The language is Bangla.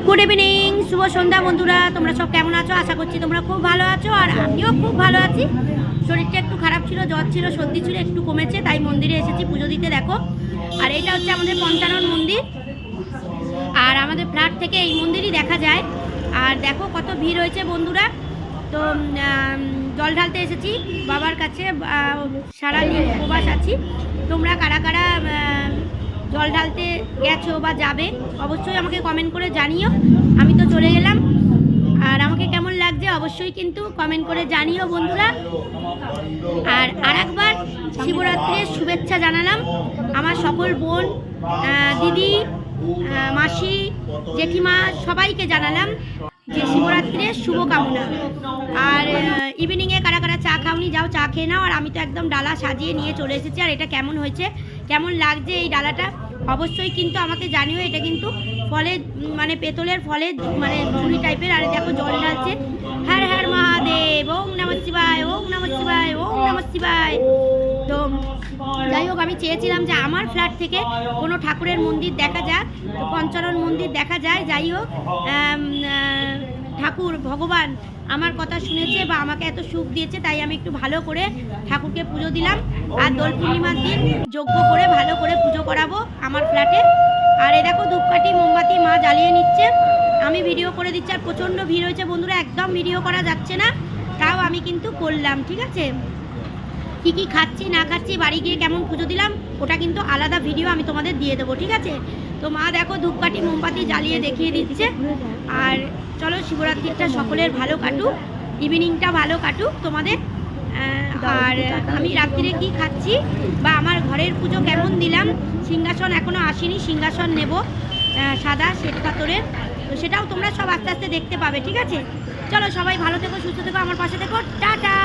গুড ইভিনিং, শুভ সন্ধ্যা বন্ধুরা। তোমরা সব কেমন আছো? আশা করছি তোমরা খুব ভালো আছো, আর আমিও খুব ভালো আছি। শরীরটা একটু খারাপ ছিল, জ্বর ছিল, সর্দি ছিল, একটু কমেছে, তাই মন্দিরে এসেছি পুজো দিতে। দেখো, আর এটা হচ্ছে আমাদের পঞ্চানন মন্দির, আর আমাদের ফ্ল্যাট থেকে এই মন্দিরই দেখা যায়। আর দেখো কত ভিড় হয়েছে বন্ধুরা। তো জল ঢালতে এসেছি বাবার কাছে, সারাদিন উপবাস আছি। তোমরা কারা কারা জল ঢালতে গেছো বা যাবে অবশ্যই আমাকে কমেন্ট করে জানিও। আমি তো চলে গেলাম, আর আমাকে কেমন লাগছে অবশ্যই কিন্তু কমেন্ট করে জানিও বন্ধুরা। আর আরেকবার শিবরাত্রির শুভেচ্ছা জানালাম আমার সকল বোন, দিদি, মাসি, জেঠিমা সবাইকে জানালাম যে শিবরাত্রির শুভকামনা। আর ইভিনিংয়ে কারা কারা চা খাওনি, যাও চা খেয়ে নাও। আর আমি তো একদম ডালা সাজিয়ে নিয়ে চলে এসেছি। আর এটা কেমন হয়েছে, কেমন লাগছে এই ডালাটা অবশ্যই কিন্তু আমাকে জানিও। এটা কিন্তু ফলের মানে পেতলের ফলের মানে ঝুড়ি টাইপের। আর দেখো জল ঢালছে, হর হর মহাদেব, ওং নমঃ শিবায়, ওং নমঃ শিবায়, ওং নমঃ শিবায়। তো যাই হোক, আমি চেয়েছিলাম যে আমার ফ্ল্যাট থেকে কোনো ঠাকুরের মন্দির দেখা যাক, তো পঞ্চানন মন্দির দেখা যায়। যাই হোক, ঠাকুর ভগবান আমার কথা শুনেছে বা আমাকে এত সুখ দিয়েছে, তাই আমি একটু ভালো করে ঠাকুরকে পুজো দিলাম। আর দোল পূর্ণিমার দিন যজ্ঞ করে ভালো করে পুজো করাবো আমার ফ্ল্যাটে। আর এই দেখো ধূপকাঠি মোমবাতি মা জ্বালিয়ে নিচ্ছে, আমি ভিডিও করে দিচ্ছি। আর প্রচণ্ড ভিড় হয়েছে বন্ধুরা, একদম ভিডিও করা যাচ্ছে না, তাও আমি কিন্তু করলাম। ঠিক আছে, কী কী খাচ্ছি না খাচ্ছি, বাড়ি গিয়ে কেমন পুজো দিলাম, ওটা কিন্তু আলাদা ভিডিও আমি তোমাদের দিয়ে দেবো। ঠিক আছে, তো মা দেখো ধূপকাঠি মোমবাতি জ্বালিয়ে দেখিয়ে দিচ্ছে। আর চলো, শিবরাত্রিটা সকলের ভালো কাটুক, ইভিনিংটা ভালো কাটুক তোমাদের। আর আমি রাত্রিরে কি খাচ্ছি বা আমার ঘরের পুজো কেমন দিলাম, সিংহাসন এখনও আসেনি, সিংহাসন নেব সাদা শ্বেত পাথরের, তো সেটাও তোমরা সব আস্তে আস্তে দেখতে পাবে। ঠিক আছে, চলো সবাই ভালো থেকো, সুস্থ থেকো, আমার পাশে থেকো, টাটা।